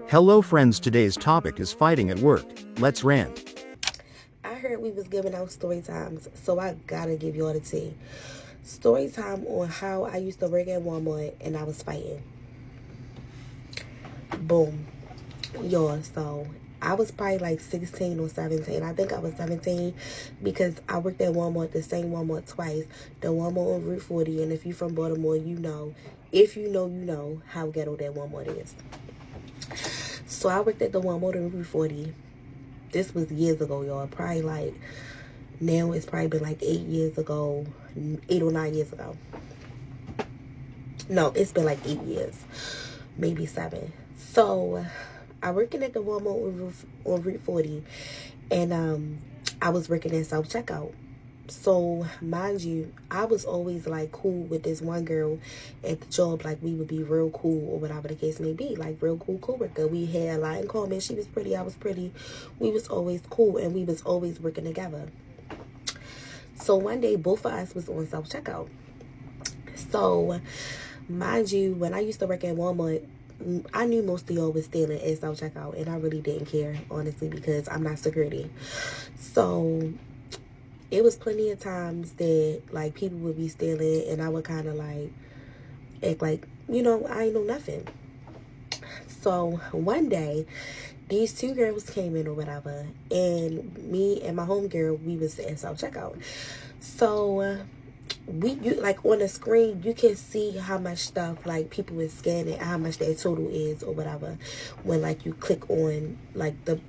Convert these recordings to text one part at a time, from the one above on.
Hello friends, today's topic is fighting at work. Let's rant. I heard we was giving out story times, so I gotta give y'all the tea. Story time on how I used to work at Walmart and I was fighting. Boom. Y'all, so I was probably like 16 or 17. I think I was 17 because I worked at Walmart, the same Walmart twice. The Walmart on Route 40, and if you're from Baltimore, you know. If you know, you know how ghetto that Walmart is. So I worked at the Walmart on Route 40. This was years ago, y'all. Probably like now it's probably been like 8 years ago, 8 or 9 years ago. No, it's been like 8 years, maybe 7. So I working at the Walmart on Route 40, and I was working at self checkout. So mind you, I was always like cool with this one girl at the job. Like we would be real cool or whatever the case may be. Like real cool coworker. We had a lot in common. She was pretty, I was pretty. We was always cool and we was always working together. So one day both of us was on self checkout. So mind you, when I used to work at Walmart, I knew most of y'all was stealing at self checkout, and I really didn't care, honestly, because I'm not security. So it was plenty of times that like people would be stealing, and I would kind of like act like, I ain't know nothing. So one day, these two girls came in or whatever, and me and my homegirl, we was at self checkout. So you like on the screen you can see how much stuff like people is scanning, how much their total is or whatever, when like you click on like the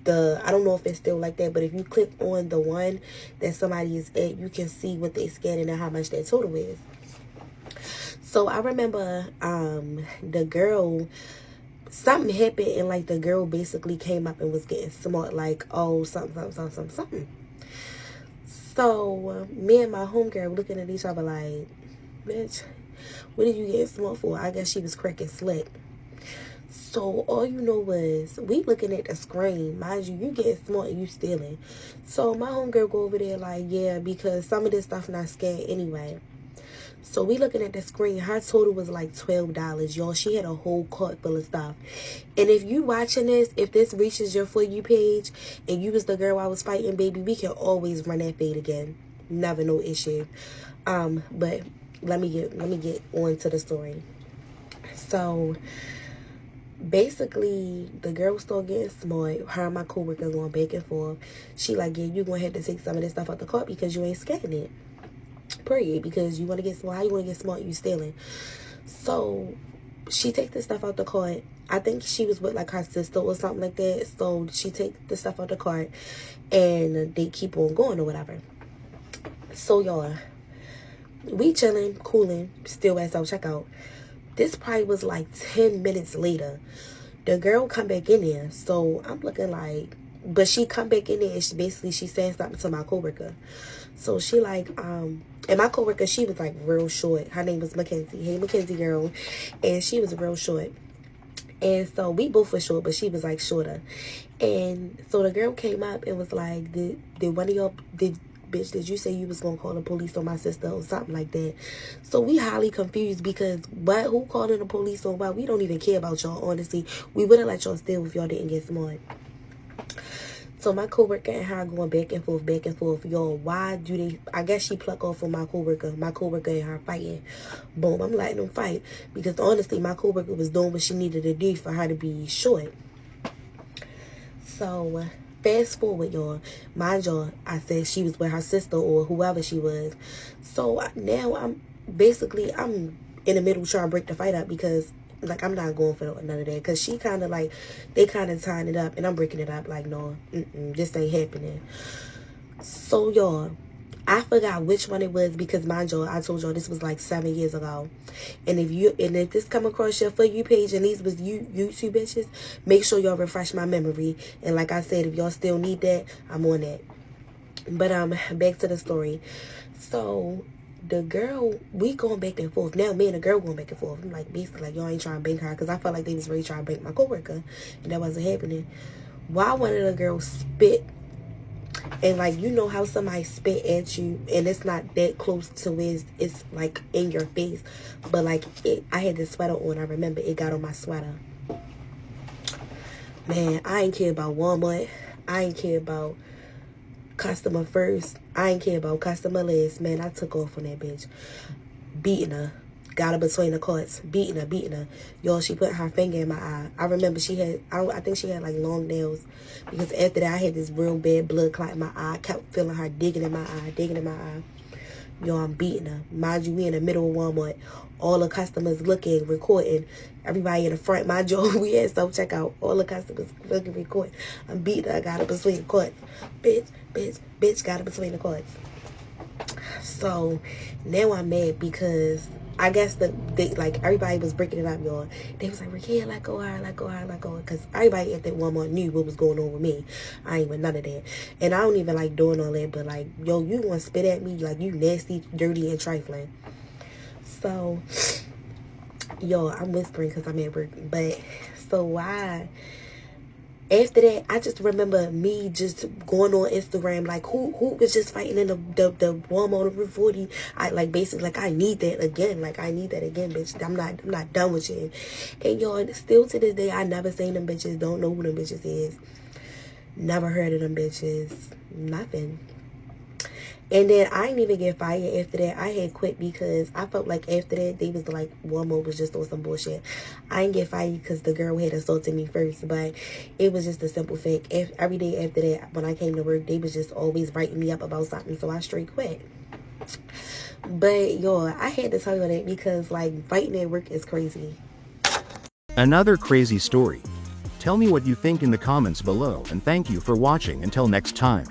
I don't know if it's still like that, but if you click on the one that somebody is at, you can see what they scanning and how much their total is. So I remember the girl, something happened, and like the girl basically came up and was getting smart, like, oh, something. So me and my homegirl looking at each other like, bitch, what did you get smart for? I guess she was cracking slick. So all you know was we looking at the screen. Mind you, you getting smart and you stealing. So my homegirl go over there like, yeah, because some of this stuff not scanned anyway. So we looking at the screen. Her total was like $12, y'all. She had a whole cart full of stuff. And if you watching this, if this reaches your For You page and you was the girl I was fighting, baby, we can always run that fade again. Never no issue. But let me get on to the story. So basically the girl started getting smart. Her and my coworker going back and forth. She like, yeah, you gonna have to take some of this stuff out the cart because you ain't scanning it. Period. Because you want to get smart. How you want to get smart? You stealing. So she take the stuff out the cart. I think she was with like her sister or something like that. So she take the stuff out the cart, and they keep on going or whatever. So y'all, we chilling, cooling, still at self checkout. This probably was like 10 minutes later. The girl come back in there. So I'm looking like, but she come back in there and she said something to my coworker. So she like, and my coworker, she was like real short. Her name was Mackenzie. Hey, Mackenzie girl. And she was real short. And so we both were short, but she was like shorter. And so the girl came up and was like, did one of y'all, bitch, did you say you was gonna call the police on my sister or something like that? So we highly confused because who calling the police on what? We don't even care about y'all, honestly. We wouldn't let y'all steal if y'all didn't get smart. So my coworker and her going back and forth. Y'all, why do they? I guess she pluck off on my coworker. My coworker and her fighting. Boom, I'm letting them fight because honestly, my coworker was doing what she needed to do for her to be short. So fast forward, y'all. Mind y'all, I said she was with her sister or whoever she was. So now I'm in the middle trying to break the fight up because like I'm not going for none of that, because she kind of like, they kind of tying it up and I'm breaking it up like, no, this ain't happening. So y'all, I forgot which one it was because mind y'all, I told y'all this was like 7 years ago. And if this come across your For You page and these was you two bitches, make sure y'all refresh my memory. And like I said, if y'all still need that, I'm on that. But back to the story. So the girl, we going back and forth. Now me and the girl going back and forth. I'm like, basically like, y'all ain't trying to bank her, because I felt like they was really trying to bank my coworker, and that wasn't happening. Why one of the girls spit, and like, you know how somebody spit at you and it's not that close to where it's like in your face, but like I had this sweater on. I remember it got on my sweater. Man, I ain't care about Walmart. I ain't care about customer first. I ain't care about customer last. Man, I took off on that bitch. Beating her. Got her between the carts. Beating her. Yo, she put her finger in my eye. I remember she had, I think she had like long nails. Because after that, I had this real bad blood clot in my eye. I kept feeling her digging in my eye. Yo, I'm beating her. Mind you, we in the middle of Walmart. All the customers looking, recording. Everybody in the front. Mind you, we had self-checkout. All the customers looking, recording. I'm beating her. I got her between the carts. Bitch, got her between the carts. So, now I'm mad because I guess like, everybody was breaking it up, y'all. They was like, Raquel, let go her. Because everybody at that Walmart knew what was going on with me. I ain't with none of that. And I don't even like doing all that, but like, yo, you want to spit at me? Like, you nasty, dirty, and trifling. So, yo, I'm whispering because I'm at work. But, so why? After that, I just remember me just going on Instagram, like, who was just fighting in the Walmart Route 40. I like, basically, like, I need that again. Like, I need that again, bitch. I'm not done with you. And y'all, still to this day, I never seen them bitches. Don't know who them bitches is. Never heard of them bitches. Nothing. And then I didn't even get fired after that. I had quit because I felt like after that, they was like, Walmart was just on some bullshit. I didn't get fired because the girl had assaulted me first. But it was just a simple fact. Every day after that, when I came to work, they was just always writing me up about something. So I straight quit. But, y'all, I had to tell you that because, like, fighting at work is crazy. Another crazy story. Tell me what you think in the comments below, and thank you for watching. Until next time.